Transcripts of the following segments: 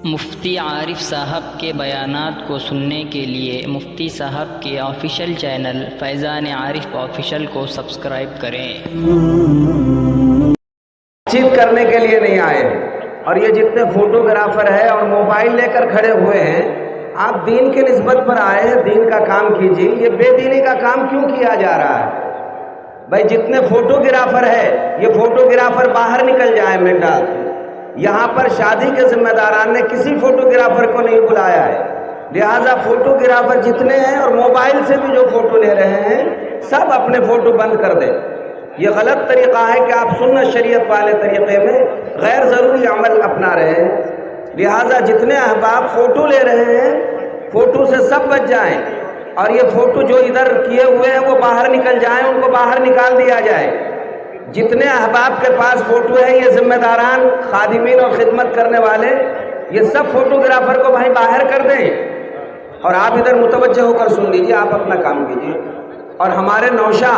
مفتی عارف صاحب کے بیانات کو سننے کے لیے مفتی صاحب کے آفیشیل چینل فیضان عارف آفیشیل کو سبسکرائب کریں۔ چیت کرنے کے لیے نہیں آئے ہیں، اور یہ جتنے فوٹوگرافر ہیں اور موبائل لے کر کھڑے ہوئے ہیں، آپ دین کی نسبت پر آئے ہیں، دین کا کام کیجیے۔ یہ بے دینی کا کام کیوں کیا جا رہا ہے؟ بھائی جتنے فوٹوگرافر ہے، یہ فوٹوگرافر باہر نکل جائے منڈال۔ یہاں پر شادی کے ذمہ داران نے کسی فوٹوگرافر کو نہیں بلایا ہے، لہٰذا فوٹوگرافر جتنے ہیں اور موبائل سے بھی جو فوٹو لے رہے ہیں، سب اپنے فوٹو بند کر دیں۔ یہ غلط طریقہ ہے کہ آپ سنت شریعت والے طریقے میں غیر ضروری عمل اپنا رہے ہیں، لہٰذا جتنے احباب فوٹو لے رہے ہیں، فوٹو سے سب بچ جائیں، اور یہ فوٹو جو ادھر کیے ہوئے ہیں وہ باہر نکل جائیں، ان کو باہر نکال دیا جائے۔ جتنے احباب کے پاس فوٹو ہے، یہ ذمہ داران، خادمین اور خدمت کرنے والے، یہ سب فوٹوگرافر کو بھائی باہر کر دیں، اور آپ ادھر متوجہ ہو کر سن لیجئے، آپ اپنا کام کیجئے۔ اور ہمارے نوشا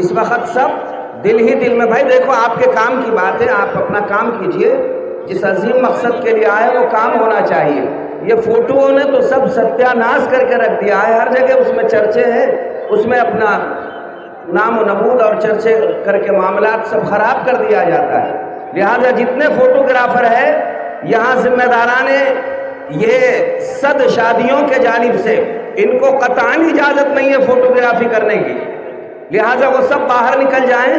اس وقت سب دل ہی دل میں، بھائی دیکھو آپ کے کام کی بات ہے، آپ اپنا کام کیجئے، جس عظیم مقصد کے لیے آئے وہ کام ہونا چاہیے۔ یہ فوٹوؤں نے تو سب ستیہ ناش کر کے رکھ دیا ہے، ہر جگہ اس میں چرچے ہیں، اس میں اپنا نام و نمود اور چرچے کر کے معاملات سب خراب کر دیا جاتا ہے۔ لہذا جتنے فوٹوگرافر ہیں، یہاں ذمہ داران یہ صد شادیوں کے جانب سے ان کو قطعاً اجازت نہیں ہے فوٹوگرافی کرنے کی، لہذا وہ سب باہر نکل جائیں،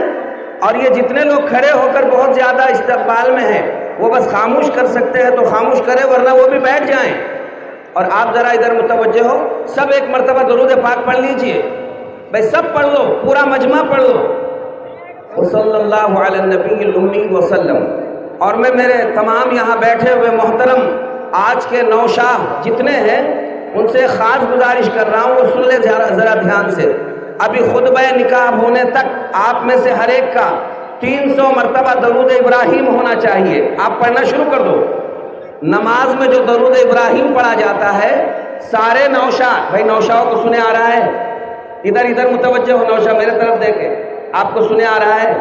اور یہ جتنے لوگ کھڑے ہو کر بہت زیادہ استقبال میں ہیں، وہ بس خاموش کر سکتے ہیں تو خاموش کریں، ورنہ وہ بھی بیٹھ جائیں۔ اور آپ ذرا ادھر متوجہ ہو، سب ایک مرتبہ درود پاک پڑھ لیجئے، بھائی سب پڑھ لو، پورا مجمع پڑھ لو، صلی اللہ علی النبی الامی وسلم۔ اور میں میرے تمام یہاں بیٹھے ہوئے محترم آج کے نوشاہ جتنے ہیں، ان سے خاص گزارش کر رہا ہوں، وہ سن لے ذرا دھیان سے۔ ابھی خطبہ نکاح ہونے تک آپ میں سے ہر ایک کا 300 مرتبہ درود ابراہیم ہونا چاہیے، آپ پڑھنا شروع کر دو۔ نماز میں جو درود ابراہیم پڑھا جاتا ہے، سارے نوشاہ، بھائی نوشاہوں کو سنے آ رہا ہے؟ ادھر متوجہ ہو، نوشاہ میرے طرف دیکھیں، آپ کو سنے آ رہا ہے؟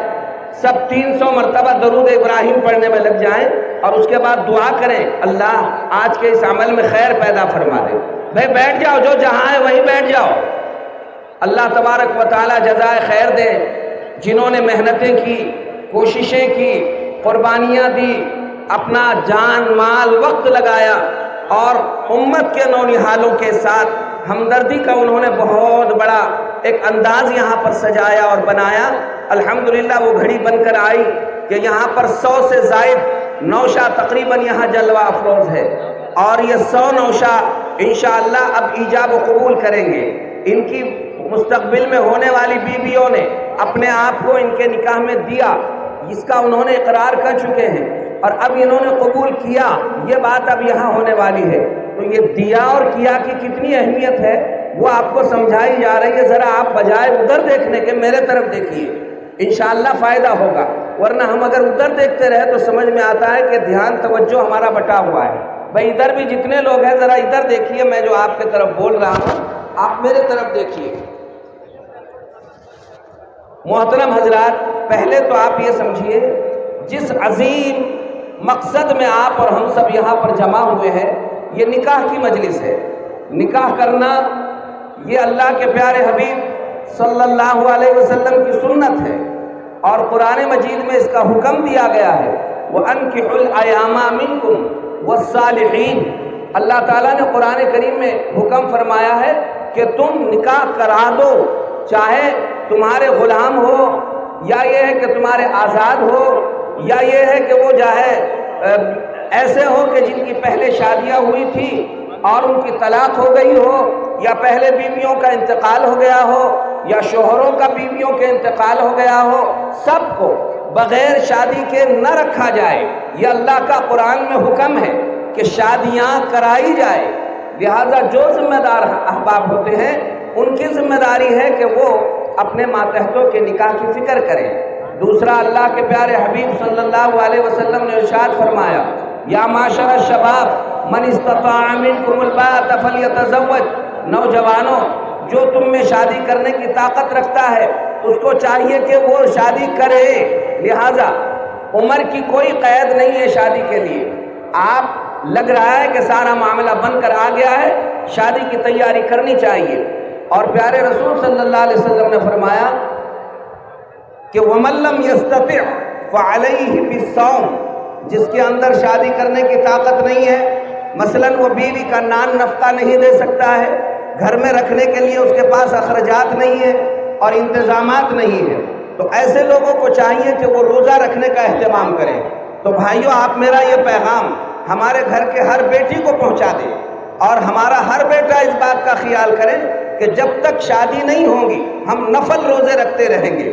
سب 300 مرتبہ درود ابراہیم پڑھنے میں لگ جائیں، اور اس کے بعد دعا کریں، اللہ آج کے اس عمل میں خیر پیدا فرما دے۔ بھائی بیٹھ جاؤ، جو جہاں ہے وہیں بیٹھ جاؤ، اللہ تبارک و تعالی جزائے خیر دے، جنہوں نے محنتیں کی، کوششیں کی، قربانیاں دی، اپنا جان مال وقت لگایا، اور امت کے نونہالوں کے ساتھ ہمدردی کا انہوں نے بہت بڑا ایک انداز یہاں پر سجایا اور بنایا۔ الحمدللہ وہ گھڑی بن کر آئی کہ یہاں پر 100 سے زائد نوشا تقریباً یہاں جلوہ افروز ہے، اور یہ 100 نوشا انشاءاللہ اب ایجاب و قبول کریں گے۔ ان کی مستقبل میں ہونے والی بیویوں نے اپنے آپ کو ان کے نکاح میں دیا، اس کا انہوں نے اقرار کر چکے ہیں، اور اب انہوں نے قبول کیا، یہ بات اب یہاں ہونے والی ہے۔ تو یہ دیا اور کیا کی کتنی اہمیت ہے وہ آپ کو سمجھائی جا رہی ہے، ذرا آپ بجائے ادھر دیکھنے کے میرے طرف دیکھیے، انشاءاللہ فائدہ ہوگا، ورنہ ہم اگر ادھر دیکھتے رہے تو سمجھ میں آتا ہے کہ دھیان توجہ ہمارا بٹا ہوا ہے۔ بھائی ادھر بھی جتنے لوگ ہیں ذرا ادھر دیکھیے، میں جو آپ کی طرف بول رہا ہوں آپ میرے طرف دیکھیے۔ محترم حضرات، پہلے تو آپ یہ سمجھیے، جس عظیم مقصد میں آپ اور ہم سب یہاں پر جمع ہوئے ہیں، یہ نکاح کی مجلس ہے۔ نکاح کرنا یہ اللہ کے پیارے حبیب صلی اللہ علیہ وسلم کی سنت ہے، اور قرآن مجید میں اس کا حکم دیا گیا ہے، وَأَنْكِحُوا الْأَيَامَ مِنْكُمْ وَالصَّالِحِينَ۔ اللہ تعالیٰ نے قرآن کریم میں حکم فرمایا ہے کہ تم نکاح کرا دو، چاہے تمہارے غلام ہو، یا یہ ہے کہ تمہارے آزاد ہو، یا یہ ہے کہ وہ جو ہے ایسے ہو کہ جن کی پہلے شادیاں ہوئی تھی اور ان کی طلاق ہو گئی ہو، یا پہلے بیویوں کا انتقال ہو گیا ہو، یا شوہروں کا بیویوں کے انتقال ہو گیا ہو، سب کو بغیر شادی کے نہ رکھا جائے۔ یہ اللہ کا قرآن میں حکم ہے کہ شادیاں کرائی جائے، لہذا جو ذمہ دار احباب ہوتے ہیں ان کی ذمہ داری ہے کہ وہ اپنے ماتحتوں کے نکاح کی فکر کریں۔ دوسرا، اللہ کے پیارے حبیب صلی اللہ علیہ وسلم نے ارشاد فرمایا، یا معاشر الشباب من استطاع منکم الباءۃ فلیتزوج۔ نوجوانوں، جو تم میں شادی کرنے کی طاقت رکھتا ہے اس کو چاہیے کہ وہ شادی کرے۔ لہذا عمر کی کوئی قید نہیں ہے شادی کے لیے. آپ لگ رہا ہے کہ سارا معاملہ بن کر آ گیا ہے, شادی کی تیاری کرنی چاہیے. اور پیارے رسول صلی اللہ علیہ وسلم نے فرمایا کہ وَمَن لَّمْ يَسْتَطِعْ فَعَلَيْهِ بِالصَّوْمِ, جس کے اندر شادی کرنے کی طاقت نہیں ہے, مثلاً وہ بیوی کا نان نفقہ نہیں دے سکتا ہے, گھر میں رکھنے کے لیے اس کے پاس اخراجات نہیں ہے اور انتظامات نہیں ہے, تو ایسے لوگوں کو چاہیے کہ وہ روزہ رکھنے کا اہتمام کریں. تو بھائیوں, آپ میرا یہ پیغام ہمارے گھر کے ہر بیٹی کو پہنچا دیں اور ہمارا ہر بیٹا اس بات کا خیال کرے کہ جب تک شادی نہیں ہوگی ہم نفل روزے رکھتے رہیں گے.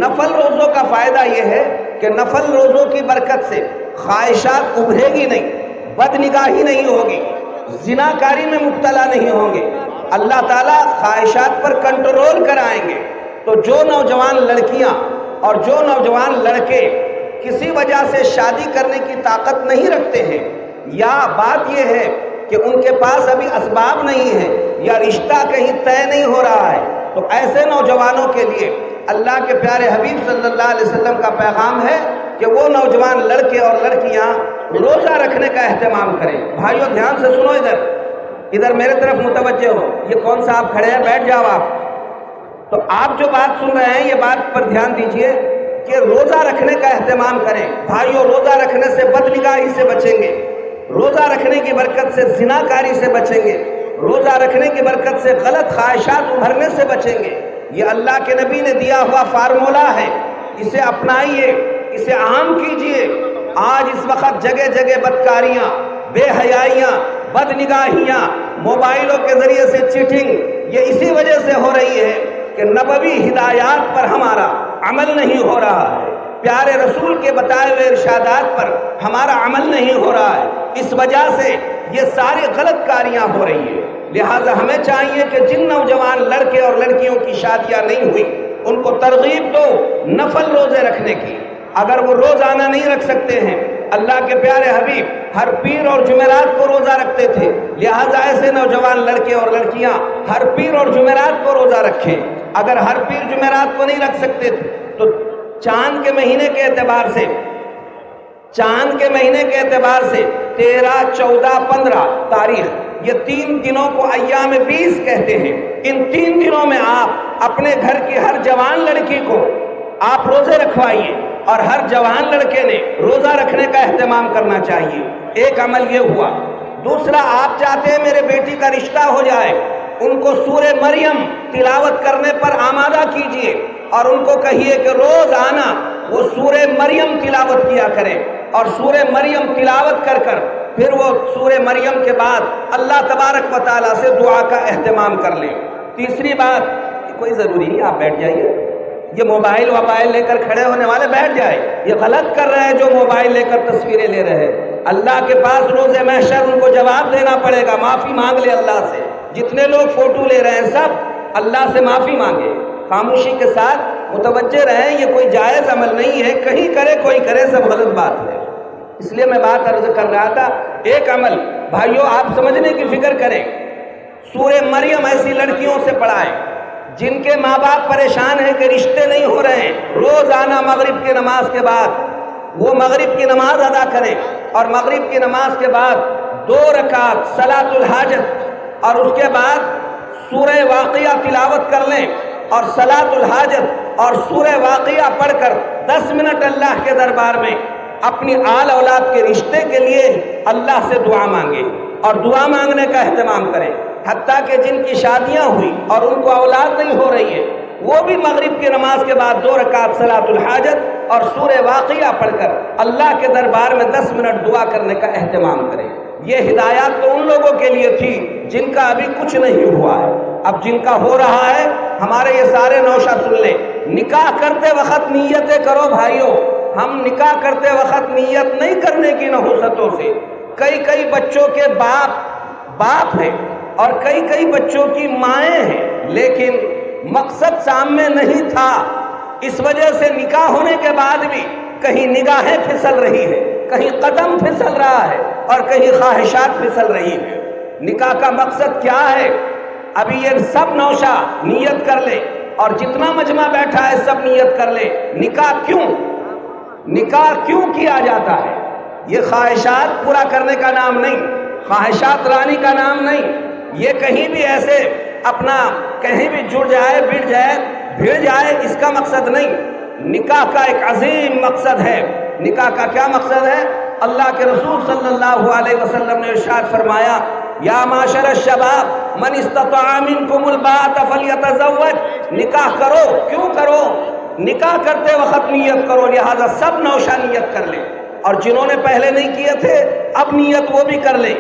نفل روزوں کا فائدہ یہ ہے کہ نفل روزوں کی برکت سے خواہشات ابھرے گی نہیں, بد نگاہی نہیں ہوگی, زناکاری میں مبتلا نہیں ہوں گے, اللہ تعالیٰ خواہشات پر کنٹرول کرائیں گے. تو جو نوجوان لڑکیاں اور جو نوجوان لڑکے کسی وجہ سے شادی کرنے کی طاقت نہیں رکھتے ہیں, یا بات یہ ہے کہ ان کے پاس ابھی اسباب نہیں ہے, یا رشتہ کہیں طے نہیں ہو رہا ہے, تو ایسے نوجوانوں کے لیے اللہ کے پیارے حبیب صلی اللہ علیہ وسلم کا پیغام ہے کہ وہ نوجوان لڑکے اور لڑکیاں روزہ رکھنے کا اہتمام کریں. بھائیوں دھیان سے سنو, ادھر میرے طرف متوجہ ہو. یہ کون سا آپ کھڑے ہیں, بیٹھ جاؤ آپ. تو آپ جو بات سن رہے ہیں یہ بات پر دھیان دیجئے کہ روزہ رکھنے کا اہتمام کریں. بھائیوں, روزہ رکھنے سے بد نگاہی سے بچیں گے, روزہ رکھنے کی برکت سے زناکاری سے بچیں گے, روزہ رکھنے کی برکت سے غلط خواہشات ابھرنے سے بچیں گے. یہ اللہ کے نبی نے دیا ہوا فارمولہ ہے, اسے اپنائیے, اسے عام کیجئے. آج اس وقت جگہ جگہ بدکاریاں, بے حیائیاں, بد نگاہیاں, موبائلوں کے ذریعے سے چیٹنگ, یہ اسی وجہ سے ہو رہی ہے کہ نبوی ہدایات پر ہمارا عمل نہیں ہو رہا ہے, پیارے رسول کے بتائے ہوئے ارشادات پر ہمارا عمل نہیں ہو رہا ہے. اس وجہ سے یہ ساری غلط کاریاں ہو رہی ہیں. لہٰذا ہمیں چاہیے کہ جن نوجوان لڑکے اور لڑکیوں کی شادیاں نہیں ہوئی ان کو ترغیب دو نفل روزے رکھنے کی. اگر وہ روزانہ نہیں رکھ سکتے ہیں, اللہ کے پیارے حبیب ہر پیر اور جمعرات کو روزہ رکھتے تھے, لہٰذا ایسے نوجوان لڑکے اور لڑکیاں ہر پیر اور جمعرات کو روزہ رکھیں. اگر ہر پیر جمعرات کو نہیں رکھ سکتے تو چاند کے مہینے کے اعتبار سے 13, 14, 15 تاریخ, یہ 3 دنوں کو ایام 20 کہتے ہیں. ان 3 دنوں میں آپ اپنے گھر کی ہر جوان لڑکی کو آپ روزے رکھوائیے, اور ہر جوان لڑکے نے روزہ رکھنے کا اہتمام کرنا چاہیے. ایک عمل یہ ہوا. دوسرا, آپ چاہتے ہیں میرے بیٹی کا رشتہ ہو جائے, ان کو سورہ مریم تلاوت کرنے پر آمادہ کیجئے اور ان کو کہیے کہ روزانہ وہ سورہ مریم تلاوت کیا کریں, اور سورہ مریم تلاوت کر کر پھر وہ سورہ مریم کے بعد اللہ تبارک و تعالیٰ سے دعا کا اہتمام کر لیں. تیسری بات, کوئی ضروری نہیں آپ بیٹھ جائیے, یہ موبائل لے کر کھڑے ہونے والے بیٹھ جائے, یہ غلط کر رہے ہیں جو موبائل لے کر تصویریں لے رہے ہیں. اللہ کے پاس روز محشر ان کو جواب دینا پڑے گا, معافی مانگ لے اللہ سے. جتنے لوگ فوٹو لے رہے ہیں سب اللہ سے معافی مانگے, خاموشی کے ساتھ متوجہ رہیں. یہ کوئی جائز عمل نہیں ہے, کہیں کرے کوئی کرے, سب غلط بات ہے. اس لیے میں بات عرض کر رہا تھا, ایک عمل بھائیوں آپ سمجھنے کی فکر کریں. سورہ مریم ایسی لڑکیوں سے پڑھائیں جن کے ماں باپ پریشان ہیں کہ رشتے نہیں ہو رہے ہیں. روزانہ مغرب کی نماز کے بعد وہ مغرب کی نماز ادا کریں, اور مغرب کی نماز کے بعد 2 رکعت صلاۃ الحاجت اور اس کے بعد سورہ واقعہ تلاوت کر لیں, اور صلاۃ الحاجت اور سورہ واقعہ پڑھ کر 10 منٹ اللہ کے دربار میں اپنی آل اولاد کے رشتے کے لیے اللہ سے دعا مانگے, اور دعا مانگنے کا اہتمام کریں. حتیٰ کہ جن کی شادیاں ہوئی اور ان کو اولاد نہیں ہو رہی ہے, وہ بھی مغرب کی نماز کے بعد 2 رکعت صلاۃ الحاجت اور سورہ واقعہ پڑھ کر اللہ کے دربار میں 10 منٹ دعا کرنے کا اہتمام کریں. یہ ہدایات تو ان لوگوں کے لیے تھی جن کا ابھی کچھ نہیں ہوا ہے. اب جن کا ہو رہا ہے ہمارے یہ سارے نوشہ سن لیں. نکاح کرتے وقت نیتیں کرو بھائیوں. ہم نکاح کرتے وقت نیت نہیں کرنے کی نحوستوں سے. کئی بچوں کے باپ ہیں اور کئی بچوں کی مائیں ہیں, لیکن مقصد سامنے نہیں تھا. اس وجہ سے نکاح ہونے کے بعد بھی کہیں نگاہیں پھسل رہی ہے, کہیں قدم پھسل رہا ہے, اور کہیں خواہشات پھسل رہی ہے. نکاح کا مقصد کیا ہے؟ ابھی یہ سب نوشہ نیت کر لے, اور جتنا مجمع بیٹھا ہے سب نیت کر لے. نکاح کیوں؟ نکاح کیوں کیا جاتا ہے؟ یہ خواہشات پورا کرنے کا نام نہیں، خواہشات رانی کا نام نہیں، یہ کہیں بھی ایسے اپنا کہیں بھی جڑ جائے، بڑھ جائے، بھیڑ جائے، اس کا مقصد نہیں۔ نکاح کا ایک عظیم مقصد ہے۔ نکاح کا کیا مقصد ہے؟ اللہ کے رسول صلی اللہ علیہ وسلم نے ارشاد فرمایا، یا معاشر الشباب من استطاع منکم الباءۃ فلیتزوج، نکاح کرو۔ کیوں کرو؟ نکاح کرتے وقت نیت کرو، لہذا سب نوشہ نیت کر لیں، اور جنہوں نے پہلے نہیں کیے تھے اب نیت وہ بھی کر لیں۔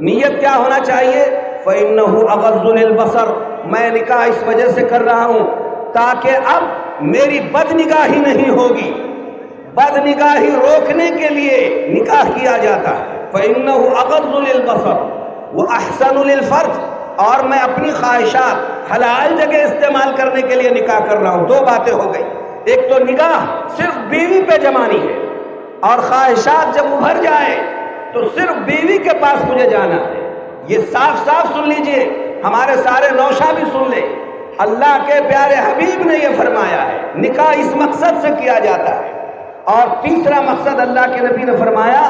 نیت کیا ہونا چاہیے؟ فَإِنَّهُ أَغَضُّ لِلْبَصَرِ، میں نکاح اس وجہ سے کر رہا ہوں تاکہ اب میری بد نگاہی نہیں ہوگی۔ بد نگاہی روکنے کے لیے نکاح کیا جاتا ہے۔ فَإِنَّهُ أَغَضُّ لِلْبَصَرِ وَأَحْسَنُ لِلْفَرْجِ، اور میں اپنی خواہشات حلال جگہ استعمال کرنے کے لیے نکاح کر رہا ہوں۔ دو باتیں ہو گئی، ایک تو نگاہ صرف بیوی پہ جمانی ہے، اور خواہشات جب ابھر جائے تو صرف بیوی کے پاس مجھے جانا ہے۔ یہ صاف صاف سن لیجئے، ہمارے سارے نوشہ بھی سن لیں، اللہ کے پیارے حبیب نے یہ فرمایا ہے، نکاح اس مقصد سے کیا جاتا ہے۔ اور تیسرا مقصد اللہ کے نبی نے فرمایا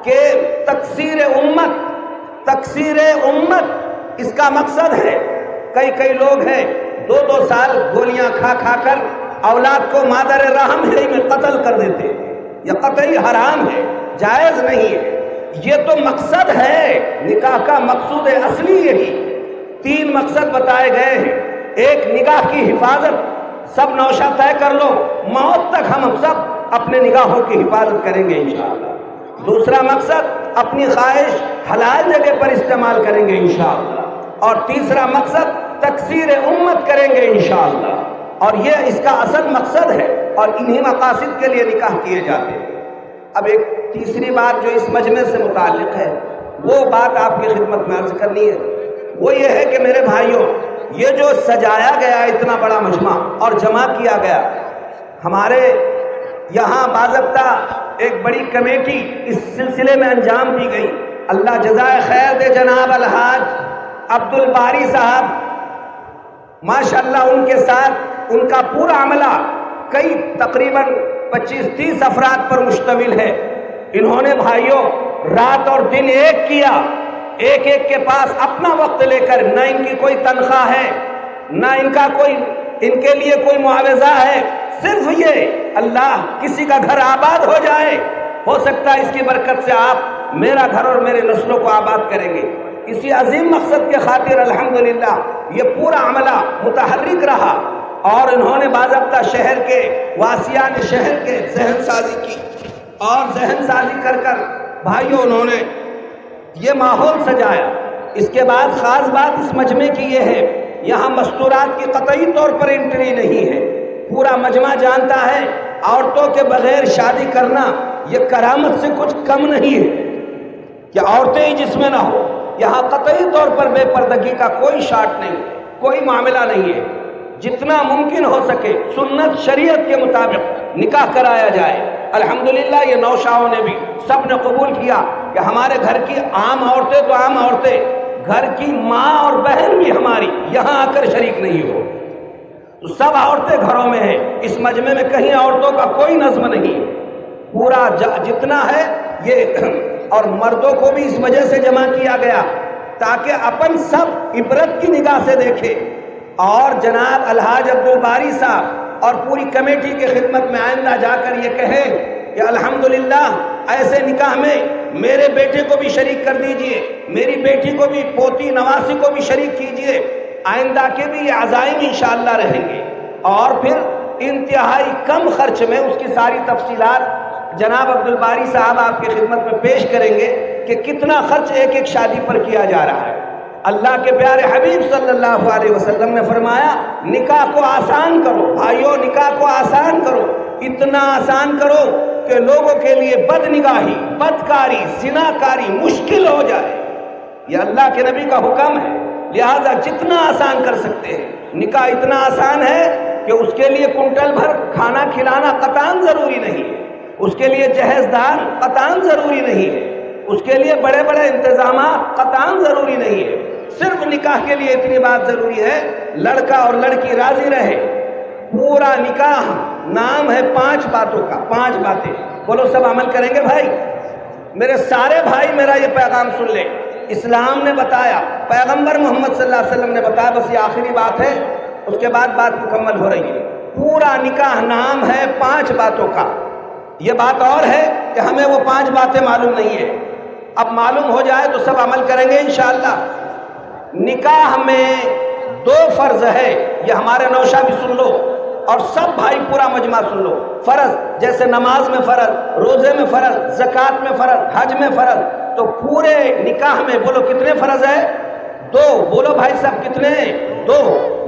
کہ تکثیر امت، تکثیر امت اس کا مقصد ہے۔ کئی لوگ ہیں 2 سال گولیاں کھا کر اولاد کو مادر رحم ہے میں قتل کر دیتے ہیں۔ یہ قطعی حرام ہے، جائز نہیں ہے۔ یہ تو مقصد ہے، نکاح کا مقصود اصلی یہی۔ 3 مقصد بتائے گئے ہیں۔ ایک، نگاہ کی حفاظت، سب نوشہ طے کر لو، موت تک ہم سب اپنے نگاہوں کی حفاظت کریں گے انشاءاللہ۔ دوسرا مقصد، اپنی خواہش حلال جگہ پر استعمال کریں گے انشاءاللہ۔ اور تیسرا مقصد، تکثیر امت کریں گے انشاءاللہ۔ اور یہ اس کا اصل مقصد ہے، اور انہی مقاصد کے لیے نکاح کیے جاتے ہیں۔ اب ایک تیسری بات جو اس مجمع سے متعلق ہے، وہ بات آپ کی خدمت میں عرض کرنی ہے، وہ یہ ہے کہ میرے بھائیوں، یہ جو سجایا گیا اتنا بڑا مجمع اور جمع کیا گیا، ہمارے یہاں باضابطہ ایک بڑی کمیٹی اس سلسلے میں انجام دی گئی۔ اللہ جزائے خیر دے جناب الحاج عبد الباری صاحب، ماشاءاللہ ان کے ساتھ ان کا پورا عملہ کئی تقریباً 25-30 افراد پر مشتمل ہے۔ انہوں نے بھائیوں رات اور دن ایک کیا، ایک کے پاس اپنا وقت لے کر، نہ ان کی کوئی تنخواہ ہے، نہ ان کے لیے کوئی معاوضہ ہے، صرف یہ اللہ کسی کا گھر آباد ہو جائے، ہو سکتا ہے اس کی برکت سے آپ میرا گھر اور میرے نسلوں کو آباد کریں گے۔ اسی عظیم مقصد کے خاطر الحمدللہ یہ پورا عملہ متحرک رہا، اور انہوں نے باضابطہ شہر کے واسیان شہر کے ذہن سازی کی، اور ذہن سازی کر بھائیوں انہوں نے یہ ماحول سجایا۔ اس کے بعد خاص بات اس مجمع کی یہ ہے، یہاں مستورات کی قطعی طور پر انٹری نہیں ہے۔ پورا مجمع جانتا ہے عورتوں کے بغیر شادی کرنا یہ کرامت سے کچھ کم نہیں ہے کہ عورتیں ہی جس میں نہ ہو۔ یہاں قطعی طور پر بے پردگی کا کوئی شارٹ نہیں، کوئی معاملہ نہیں ہے۔ جتنا ممکن ہو سکے سنت شریعت کے مطابق نکاح کرایا جائے۔ الحمدللہ یہ نوشاؤں نے بھی سب نے قبول کیا کہ ہمارے گھر کی عام عورتیں تو عام عورتیں، گھر کی ماں اور بہن بھی ہماری یہاں آ کر شریک نہیں ہو، تو سب عورتیں گھروں میں ہیں۔ اس مجمع میں کہیں عورتوں کا کوئی نظم نہیں، پورا جتنا ہے یہ، اور مردوں کو بھی اس وجہ سے جمع کیا گیا تاکہ اپن سب عبرت کی نگاہ سے دیکھیں، اور جناب الحاج عبد الباری صاحب اور پوری کمیٹی کی خدمت میں آئندہ جا کر یہ کہیں کہ الحمدللہ ایسے نکاح میں میرے بیٹے کو بھی شریک کر دیجئے، میری بیٹی کو بھی، پوتی نواسی کو بھی شریک کیجئے۔ آئندہ کے بھی یہ عزائم انشاءاللہ رہیں گے، اور پھر انتہائی کم خرچ میں اس کی ساری تفصیلات جناب عبد الباری صاحب آپ کی خدمت میں پیش کریں گے کہ کتنا خرچ ایک شادی پر کیا جا رہا ہے۔ اللہ کے پیارے حبیب صلی اللہ علیہ وسلم نے فرمایا نکاح کو آسان کرو، بھائیوں نکاح کو آسان کرو، اتنا آسان کرو کہ لوگوں کے لیے بد نگاہی، بدکاری، زناکاری مشکل ہو جائے۔ یہ اللہ کے نبی کا حکم ہے، لہذا جتنا آسان کر سکتے ہیں۔ نکاح اتنا آسان ہے کہ اس کے لیے کنٹل بھر کھانا کھلانا قطعاً ضروری نہیں ہے، اس کے لیے جہیز دار قطعاً ضروری نہیں ہے، اس کے لیے بڑے بڑے انتظامات قطعاً ضروری نہیں ہے۔ صرف نکاح کے لیے اتنی بات ضروری ہے، لڑکا اور لڑکی راضی رہے۔ پورا نکاح نام ہے 5 باتوں کا، 5 باتیں. بولو سب عمل کریں گے بھائی؟ میرے سارے بھائی میرا یہ پیغام سن لیں. اسلام نے بتایا، پیغمبر محمد صلی اللہ علیہ وسلم نے بتایا، بس یہ آخری بات ہے، اس کے بعد بات مکمل ہو رہی ہے. پورا نکاح نام ہے 5 باتوں کا. یہ بات اور ہے کہ ہمیں وہ 5 باتیں معلوم نہیں ہے، اب معلوم ہو جائے تو سب عمل کریں گے انشاءاللہ. نکاح میں 2 فرض ہے، یہ ہمارے نوشہ بھی سن لو اور سب بھائی پورا مجمع سن لو. فرض جیسے نماز میں فرض، روزے میں فرض، زکوٰۃ میں فرض، حج میں فرض. تو پورے نکاح میں بولو کتنے فرض ہے؟ 2. بولو بھائی صاحب کتنے ہیں؟ 2.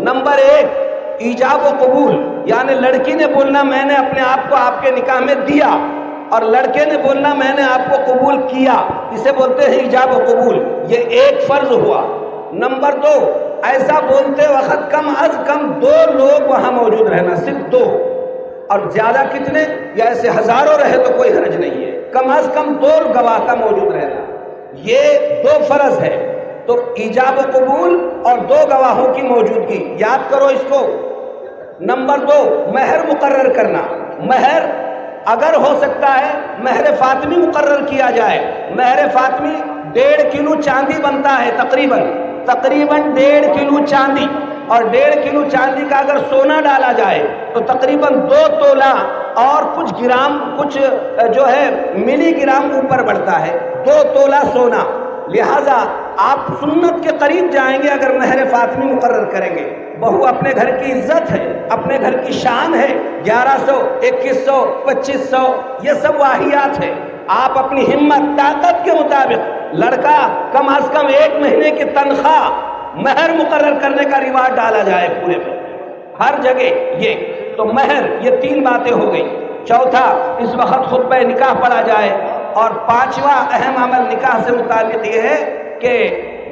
نمبر 1 ایجاب و قبول، یعنی لڑکی نے بولنا میں نے اپنے آپ کو آپ کے نکاح میں دیا، اور لڑکے نے بولنا میں نے آپ کو قبول کیا، اسے بولتے ہیں ایجاب و قبول. یہ 1 فرض ہوا. نمبر 2 ایسا بولتے وقت کم از کم 2 لوگ وہاں موجود رہنا، صرف 2. اور زیادہ کتنے؟ یا ایسے ہزاروں رہے تو کوئی حرج نہیں ہے، کم از کم 2 گواہ کا موجود رہنا. یہ 2 فرض ہے. تو ایجاب و قبول اور 2 گواہوں کی موجودگی، یاد کرو اس کو. نمبر 2 مہر مقرر کرنا. مہر اگر ہو سکتا ہے مہر فاطمی مقرر کیا جائے. مہر فاطمی 1.5 کلو چاندی بنتا ہے تقریباً 1.5 کلو چاندی، اور 1.5 کلو چاندی کا اگر سونا ڈالا جائے تو تقریباً 2 تولہ اور کچھ گرام، کچھ جو ہے ملی گرام اوپر بڑھتا ہے، 2 تولہ سونا. لہٰذا آپ سنت کے قریب جائیں گے اگر مہر فاطمی مقرر کریں گے. بہو اپنے گھر کی عزت ہے، اپنے گھر کی شان ہے. 1100 2100 2500 یہ سب واہیات ہے. آپ اپنی ہمت طاقت کے مطابق، لڑکا کم از کم 1 مہینے کی تنخواہ مہر مقرر کرنے کا رواج ڈالا جائے پورے میں ہر جگہ. یہ تو مہر، یہ 3 باتیں ہو گئی. چوتھا اس وقت خطبہ نکاح پڑھا جائے. اور 5واں اہم عمل نکاح سے متعلق یہ ہے کہ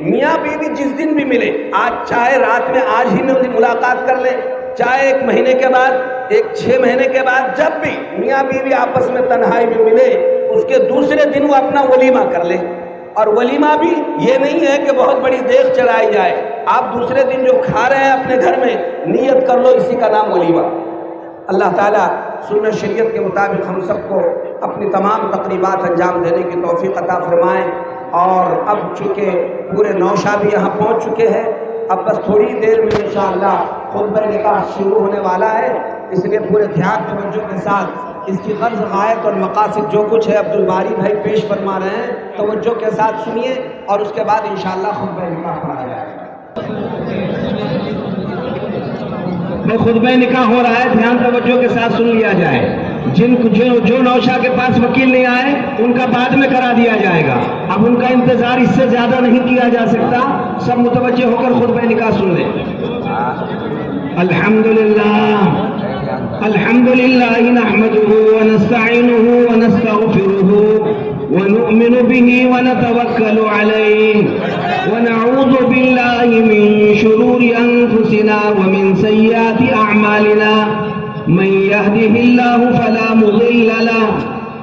میاں بیوی جس دن بھی ملے، آج چاہے رات میں آج ہی میں ملاقات کر لیں، چاہے 1 مہینے کے بعد، 6 مہینے کے بعد، جب بھی میاں بیوی آپس میں تنہائی میں ملے اس کے دوسرے دن وہ اپنا ولیمہ کر لے. اور ولیمہ بھی یہ نہیں ہے کہ بہت بڑی دیگ چڑھائی جائے، آپ دوسرے دن جو کھا رہے ہیں اپنے گھر میں نیت کر لو، اسی کا نام ولیمہ. اللہ تعالیٰ سنت شریعت کے مطابق ہم سب کو اپنی تمام تقریبات انجام دینے کی توفیق عطا فرمائیں. اور اب چونکہ پورے نوشہ بھی یہاں پہنچ چکے ہیں، اب بس تھوڑی دیر میں انشاءاللہ خطبہ نکاح شروع ہونے والا ہے، اس لیے پورے دھیان توجہ کے ساتھ اس کی غرض غایت اور مقاصد جو کچھ ہے عبدالباری بھائی پیش فرما رہے ہیں، توجہ کے ساتھ سنیے اور اس کے بعد انشاءاللہ خطبہ نکاح پڑھا جائے گا. خطبہ نکاح ہو رہا ہے، دھیان توجہ کے ساتھ سن لیا جائے. جو نوشہ کے پاس وکیل نہیں آئے ان کا بعد میں کرا دیا جائے گا. اب ان کا انتظار اس سے زیادہ نہیں کیا جا سکتا. سب متوجہ ہو کر خطبہ نکاح سن لیں. الحمدللہ نحمده ونستعینه ونستغفره ونؤمن به ونتوکل علیہ ونعوذ باللہ من شرور انفسنا ومن سیئات اعمالنا من يهده الله فلا مضل له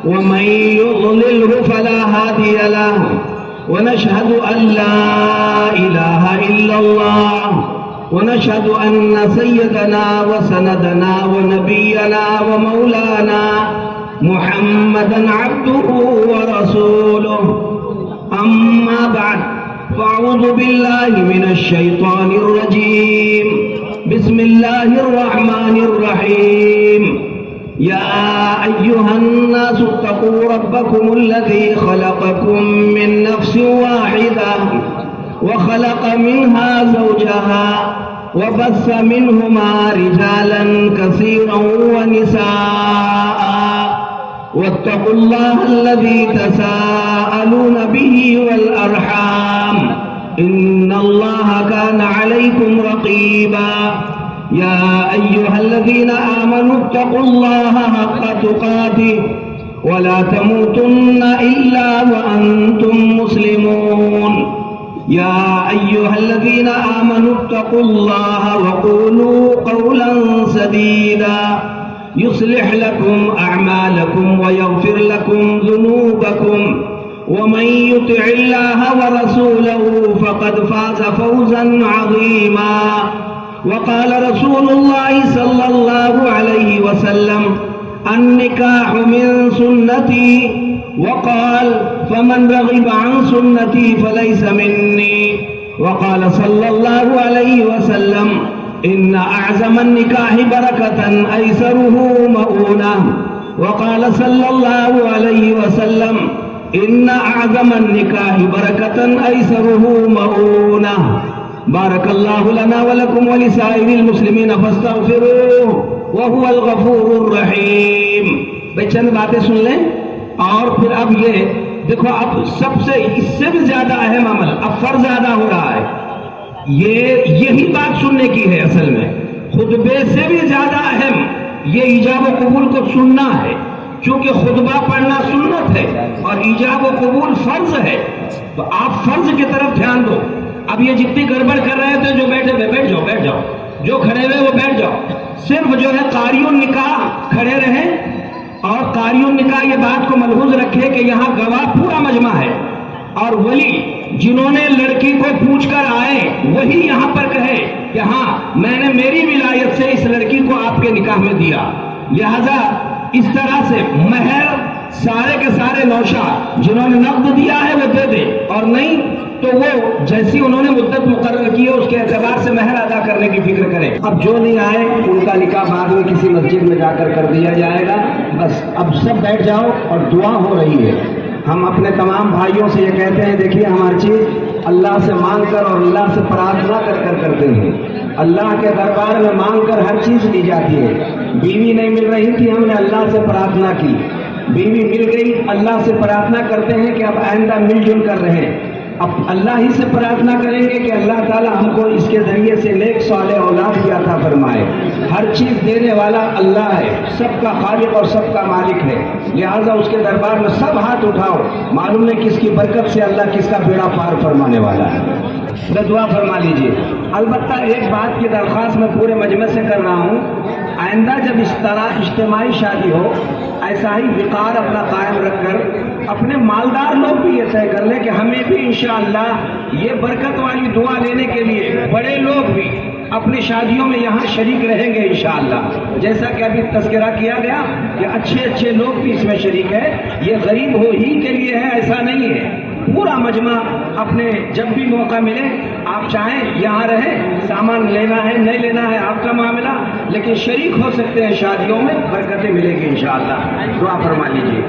ومن يضلله فلا هادي له ونشهد ان لا اله الا الله ونشهد ان سيدنا وسندنا ونبينا ومولانا محمدا عبده ورسوله اما بعد فاعوذ بالله من الشيطان الرجيم بسم الله الرحمن الرحيم يا أيها الناس اتقوا ربكم الذي خلقكم من نفس واحدة وخلق منها زوجها وبث منهما رجالا كثيرا ونساء واتقوا الله الذي تساءلون به والأرحام إن الله كان عليكم رقيبا يا أيها الذين آمنوا اتقوا الله حق تقاته ولا تموتن إلا وأنتم مسلمون يا أيها الذين آمنوا اتقوا الله وقولوا قولا سديدا يصلح لكم أعمالكم ويغفر لكم ذنوبكم ومن يطع الله ورسوله فقد فاز فوزا عظيما وقال رسول الله صلى الله عليه وسلم النكاح من سنتي وقال فمن رغب عن سنتي فليس مني وقال صلى الله عليه وسلم إن أعظم النكاح بركة أيسره مؤونة وقال صلى الله عليه وسلم إن أعظم النكاح بركة أيسره مؤونة بارك الله لنا ولكم ولسائر المسلمين فاستغفروه وهو الغفور الرحیم. بھئی چند باتیں سن لیں اور پھر اب یہ دیکھو، اب سب سے اس سے بھی زیادہ اہم عمل اب فرض ادا ہو رہا ہے. یہی بات سننے کی ہے. اصل میں خطبے سے بھی زیادہ اہم یہ ایجاب و قبول کو سننا ہے، چونکہ خطبہ پڑھنا سنت ہے اور ایجاب و قبول فرض ہے. تو آپ فرض کی طرف دھیان دو. اب یہ جتنی گڑبڑ کر رہے تھے، جو بیٹھے ہوئے بیٹھ جاؤ، جو کھڑے ہوئے وہ بیٹھ جاؤ. صرف جو ہے قاری النکاح کھڑے رہیں اور قاری النکاح یہ بات کو ملحوظ رکھے کہ یہاں گواہ پورا مجمع ہے اور ولی جنہوں نے لڑکی کو پوچھ کر آئے وہی یہاں پر کہے کہ ہاں میں نے میری ولایت سے اس لڑکی کو آپ کے نکاح میں دیا. لہذا اس طرح سے مہر سارے کے سارے نوشا جنہوں نے نقد دیا ہے وہ دے دے، اور نہیں تو وہ جیسی انہوں نے مدت مقرر کی ہے اس کے اعتبار سے مہر ادا کرنے کی فکر کریں. اب جو نہیں آئے ان کا نکاح بعد میں کسی مسجد میں جا کر دیا جائے گا. بس اب سب بیٹھ جاؤ اور دعا ہو رہی ہے. ہم اپنے تمام بھائیوں سے یہ کہتے ہیں، دیکھیے ہماری چیز اللہ سے مانگ کر اور اللہ سے پرارتھنا کر کرتے ہیں. اللہ کے دربار میں مانگ کر ہر چیز دی جاتی ہے. بیوی نہیں مل رہی تھی، ہم نے اللہ سے پرارتھنا کی. بیوی مل گئی، اللہ سے پرارتھنا کرتے ہیں کہ اب آئندہ مل جل کر رہیں. اب اللہ ہی سے پرارتھنا کریں گے کہ اللہ تعالیٰ ہم کو اس کے ذریعے سے نیک صالح اولاد بھی عطا فرمائے. ہر چیز دینے والا اللہ ہے، سب کا خالق اور سب کا مالک ہے. لہٰذا اس کے دربار میں سب ہاتھ اٹھاؤ. معلوم نہیں کس کی برکت سے اللہ کس کا بیڑا پار فرمانے والا ہے. دعا فرما لیجیے. البتہ ایک بات کی درخواست میں پورے مجمع سے کر رہا ہوں، آئندہ جب اس طرح اجتماعی شادی ہو، ایسا ہی وقار اپنا قائم رکھ کر اپنے مالدار لوگ بھی یہ طے کر لیں کہ ہمیں بھی انشاءاللہ یہ برکت والی دعا لینے کے لیے بڑے لوگ بھی اپنی شادیوں میں یہاں شریک رہیں گے انشاءاللہ. جیسا کہ ابھی تذکرہ کیا گیا کہ اچھے لوگ بھی اس میں شریک ہیں. یہ غریب ہو ہی کے لیے ہے، ایسا نہیں ہے. پورا مجمع اپنے جب بھی موقع ملے آپ چاہیں یہاں رہیں. سامان لینا ہے نہیں لینا ہے آپ کا معاملہ، لیکن شریک ہو سکتے ہیں شادیوں میں، برکتیں ملے گی انشاءاللہ. دعا فرما لیجیے.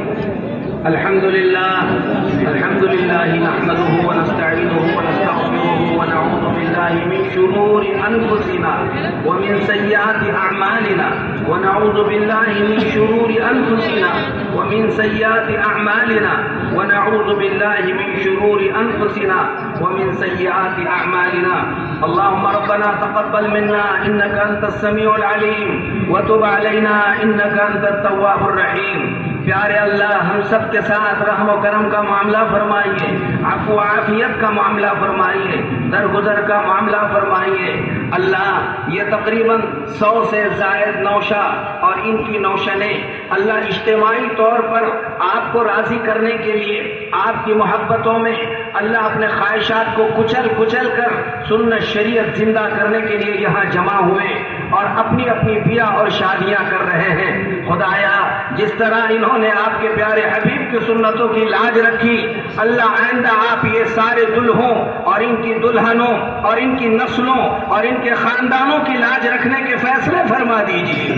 الحمدللہ نحمده ونستعینه ونستغفره ونعوذ باللہ من شرور انفسنا ومن سیئات اعمالنا ونعوذ باللہ من شرور انفسنا ومن سیئات اعمالنا ونعوذ باللہ من شرور انفسنا ومن سیئات اعمالنا. اللهم ربنا تقبل منا انك انت السميع العليم وتب علينا انك انت التواب الرحیم. پیارے اللہ، ہم سب کے ساتھ رحم و کرم کا معاملہ فرمائیے، عفو و عافیت کا معاملہ فرمائیے، درگزر کا معاملہ فرمائیے. اللہ یہ تقریباً 100 سے زائد نوشا اور ان کی نوشنیں اللہ اجتماعی طور پر آپ کو راضی کرنے کے لیے آپ کی محبتوں میں اللہ اپنے خواہشات کو کچل کر سنت شریعت زندہ کرنے کے لیے یہاں جمع ہوئے اور اپنی اپنی بیاہ اور شادیاں کر رہے ہیں. خدایا جس طرح انہوں نے آپ کے پیارے حبیب کی سنتوں کی لاج رکھی، اللہ آئندہ آپ یہ سارے دلہوں اور ان کی دلہنوں اور ان کی نسلوں اور ان کے خاندانوں کی لاج رکھنے کے فیصلے فرما دیجیے.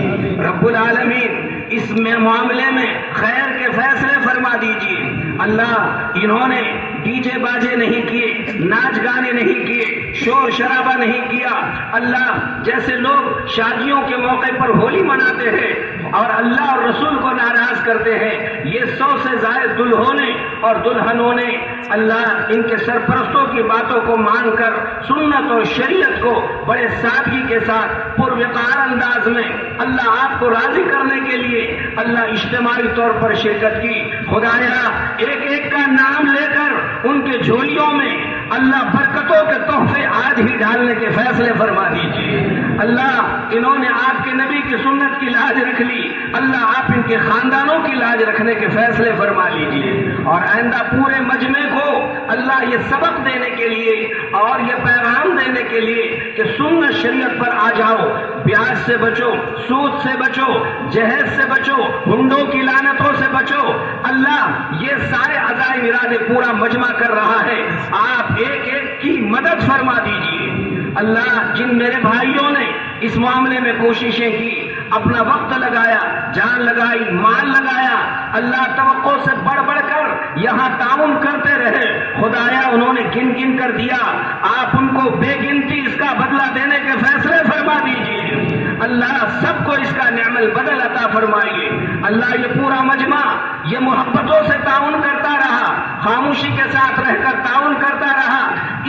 رب العالمین اس میں معاملے میں خیر کے فیصلے فرما دیجیے. اللہ انہوں نے ڈی جے باجے نہیں کیے، ناچ گانے نہیں کیے، شور شرابہ نہیں کیا. اللہ جیسے لوگ شادیوں کے موقع پر ہولی مناتے ہیں اور اللہ اور رسول کو ناراض کرتے ہیں، یہ 100 سے زائد دلہوں نے اور دلہنوں نے اللہ ان کے سرپرستوں کی باتوں کو مان کر سنت اور شریعت کو بڑے سادگی کے ساتھ پروقار انداز میں اللہ آپ کو راضی کرنے کے لیے اللہ اجتماعی طور پر شرکت کی. خدایا ایک کا نام لے کر ان کے جھولیوں میں اللہ برکتوں کے تحفے آج ہی ڈالنے کے فیصلے فرما دیجیے. اللہ انہوں نے آپ کے نبی کی سنت کی لاج رکھ لی، اللہ آپ ان کے خاندانوں کی لاج رکھنے کے فیصلے فرما لیجئے، اور آئندہ پورے مجمع کو اللہ یہ سبق دینے کے لیے اور یہ پیغام دینے کے لیے کہ سنت شریعت پر آ جاؤ، بیاج سے بچو، سود سے بچو، جہیز سے بچو، ہنڈوں کی لعنتوں سے بچو۔ اللہ یہ سارے عزائم ارادے پورا مجمع کر رہا ہے، آپ ایک ایک کی مدد فرما دیجئے۔ اللہ جن میرے بھائیوں نے اس معاملے میں کوششیں کی، اپنا وقت لگایا، جان لگائی، مال لگایا، اللہ توقع سے بڑھ بڑھ کر یہاں تعاون کرتے رہے، خدایا انہوں نے گن گن کر دیا، آپ ان کو بے گنتی اس کا بدلہ دینے کے فیصلے فرما دیجیے۔ اللہ سب کو اس کا نعم البدل عطا فرمائیے۔ اللہ یہ پورا مجمع یہ محبتوں سے تعاون کرتا رہا، خاموشی کے ساتھ رہ کر تعاون کرتا رہا،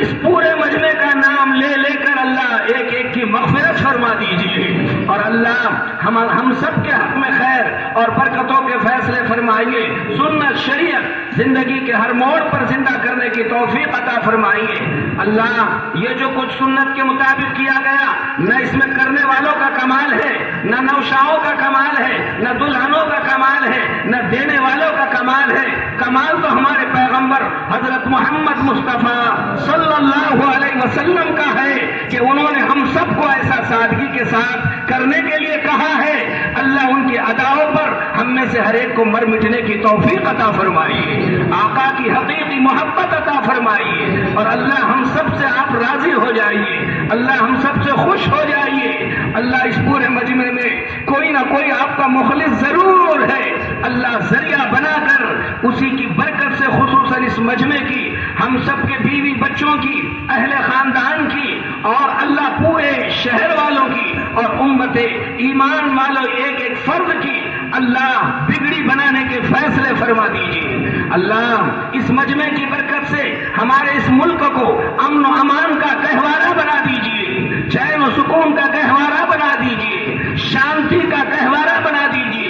اس پورے مجمع کا نام لے لے کر اللہ ایک ایک کی مغفرت فرما دیجیے، اور اللہ ہم سب کے حق میں خیر اور برکتوں کے فیصلے فرمائیے۔ سنت شریعت زندگی کے ہر موڑ پر زندہ کرنے کی توفیق عطا فرمائیے۔ اللہ یہ جو کچھ سنت کے مطابق کیا گیا، نہ اس میں کرنے والوں کا کمال ہے، نہ نوشاؤں کا کمال ہے، نہ دلہنوں کا کمال ہے، نہ دینے والوں کا کمال ہے، کمال تو ہمارے پیغمبر حضرت محمد مصطفیٰ صلی اللہ علیہ وسلم کا ہے کہ انہوں نے ہم سب کو ایسا سادگی کے ساتھ کرنے کے لیے کہا ہے۔ اللہ ان کی اداؤں پر ہم میں سے ہر ایک کو مر مٹنے کی توفیق عطا فرمائیے، آقا کی حقیقی محبت عطا فرمائیے، اور اللہ ہم سب سے آپ راضی ہو جائیے، اللہ ہم سب سے خوش ہو جائیے۔ اللہ اس پورے مجمع میں کوئی نہ کوئی آپ کا مخلص ضرور ہے، اللہ ذریعہ بنا کر اسی کی برکت سے خصوصاً اس مجمع کی، ہم سب کے بیوی بچوں کی، اہل خاندان کی، اور اللہ پورے شہر والوں کی اور امت ایمان والوں ایک ایک فرد کی اللہ بگڑی بنانے کے فیصلے فرما دیجیے۔ اللہ اس مجمع کی برکت سے ہمارے اس ملک کو امن و امان کا گہوارہ بنا دیجیے، چین و سکون کا گہوارہ بنا دیجیے، شانتی کا گہوارہ بنا دیجیے۔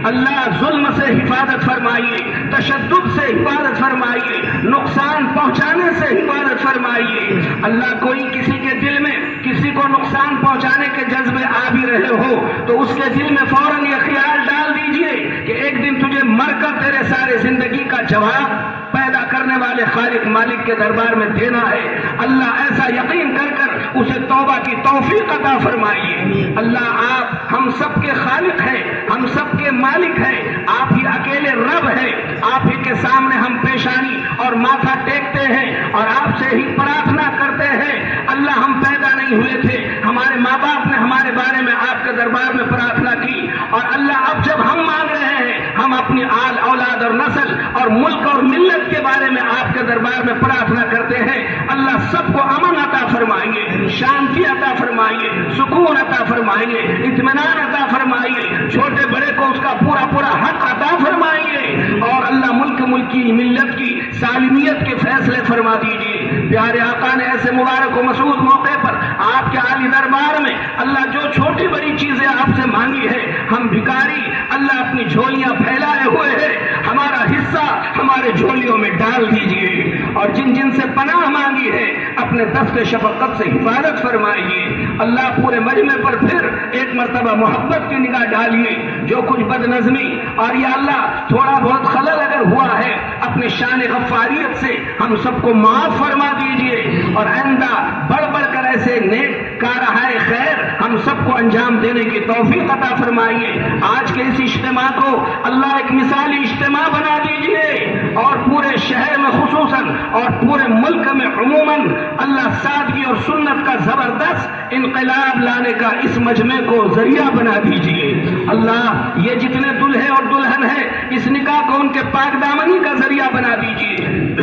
اللہ ظلم سے حفاظت فرمائیے، تشدد سے حفاظت فرمائیے، نقصان پہنچانے سے حفاظت فرمائیے۔ اللہ کوئی کسی کے دل میں کسی کو نقصان پہنچانے کے جذبے آ بھی رہے ہو تو اس کے دل میں فوراً یہ خیال ڈال دیجئے کہ ایک دن تجھے مر کر تیرے سارے زندگی کا جواب پیدا کرنے والے خالق مالک کے دربار میں دینا ہے۔ اللہ ایسا یقین کر کر اسے توبہ کی توفیق عطا فرمائیے۔ اللہ آپ ہم سب کے خالق ہیں، ہم سب کے مالک ہیں، آپ ہی اکیلے رب ہیں، آپ ہی کے سامنے ہم پیشانی اور ماتھا ٹیکتے ہیں اور آپ سے ہی پرارتھنا کرتے ہیں۔ اللہ ہم پیدا نہیں ہوئے تھے، ہمارے ماں باپ نے ہمارے بارے میں آپ کے دربار میں پرارتھنا کی، اور اللہ اب جب ہم مانگ رہے ہیں ہم اپنی آل اولاد اور نسل اور ملک اور ملت کے بارے میں آپ کے دربار میں پرارتھنا کرتے ہیں۔ اللہ سب کو امن عطا فرمائیے، شانتی عطا فرمائیے، سکون عطا فرمائیے، اطمینان عطا فرمائیے، چھوٹے بڑے کو اس کا پورا پورا حق عطا فرمائیے، اور اللہ ملک کی ملت کی سالمیت کے فیصلے فرما دیجیے۔ پیارے آقا نے ایسے مبارک و مسعود موقع پر آپ کے عالی دربار میں اللہ جو چھوٹی بڑی چیزیں آپ سے مانگی ہے، ہم بھکاری اللہ اپنی جھولیاں پھیلائے ہوئے ہیں، ہمارا حصہ ہمارے جھولیوں میں ڈال دیجئے، اور جن جن سے پناہ مانگی ہے اپنے دست شفقت سے حفاظت فرمائیے۔ اللہ پورے مجمع پر پھر ایک مرتبہ محبت کی نگاہ ڈالیے، جو کچھ بد نظمی اور یا اللہ تھوڑا بہت خلل اگر ہوا ہے اپنے شان غفاریت سے ہم سب کو معاف فرما دیجئے، اور آئندہ بڑھ بڑھ کر ایسے نیک کارہائے خیر ہم سب کو انجام دینے کی توفیق عطا فرمائیے۔ آج کے اس اجتماع کو اللہ ایک مثالی اجتماع بنا دیجئے، اور پورے شہر میں خصوصاً اور پورے ملک میں عموماً اللہ سادگی اور سنت کا زبردست انقلاب لانے کا اس مجمع کو ذریعہ بنا دیجئے۔ اللہ یہ جتنے دلہے اور دلہن ہیں اس نکاح کو ان کے پاک دامنی کا ذریعہ بنا دیجئے،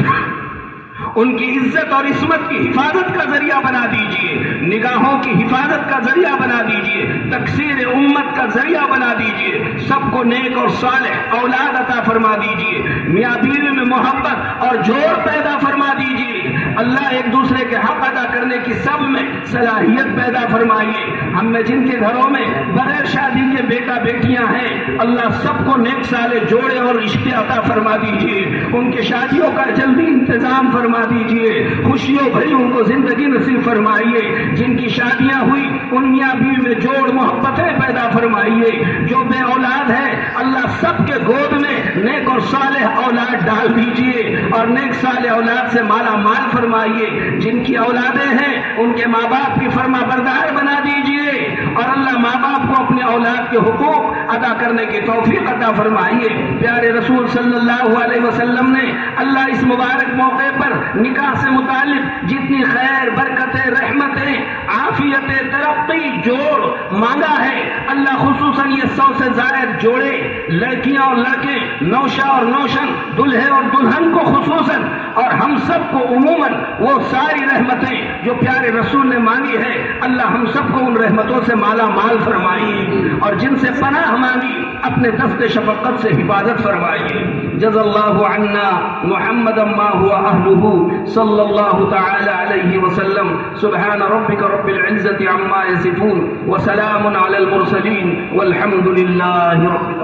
ان کی عزت اور عصمت کی حفاظت کا ذریعہ بنا دیجئے، نگاہوں کی حفاظت کا ذریعہ بنا دیجئے، تکثیر امت کا ذریعہ بنا دیجئے، سب کو نیک اور صالح اولاد عطا فرما دیجئے، میاں بیوی میں محبت اور جوڑ پیدا فرما دیجئے۔ اللہ ایک دوسرے کے حق ادا کرنے کی سب میں صلاحیت پیدا فرمائیے۔ ہم میں جن کے گھروں میں بغیر شادی کے بیٹا بیٹیاں ہیں اللہ سب کو نیک سالے جوڑے اور رشتے عطا فرما دیجئے، ان کے شادیوں کا جلدی انتظام فرما فرما دیجئے، خوشیوں بھری ان کو زندگی نصیب فرمائیے، جن کی شادیاں ہوئی ان میاں بیوی میں جوڑ محبتیں پیدا فرمائیے، جو بے اولاد ہے اللہ سب کے گود میں نیک اور صالح اولاد ڈال دیجئے اور نیک صالح اولاد سے مالا مال فرمائیے، جن کی اولادیں ہیں ان کے ماں باپ کی فرما بردار بنا دیجئے اور اللہ ماں باپ کو اپنے اولاد کے حقوق ادا کرنے کی توفیق عطا فرمائیے۔ پیارے رسول صلی اللہ علیہ وسلم نے اللہ اس مبارک موقع پر نکاح سے متعلق جتنی خیر برکتیں رحمتیں عافیت ترقی جوڑ مانگا ہے، اللہ خصوصاً یہ 100 سے زائد جوڑے لڑکیاں اور لڑکے نوشا اور نوشن دلہے اور دلہن کو خصوصاً اور ہم سب کو عموماً وہ ساری رحمتیں جو پیارے رسول نے مانگی ہے اللہ ہم سب کو ان رحمتوں سے مالا مال فرمائیے اور جن سے پناہ مانگی اپنے دست شفقت سے حفاظت فرمائیے۔ جزا اللہ عنا محمدا ما هو اہلہ صلی اللہ تعالی علیہ وسلم۔ سبحان ربک رب العزة عما یصفون وسلام علی المرسلین والحمد للہ رب العالمین۔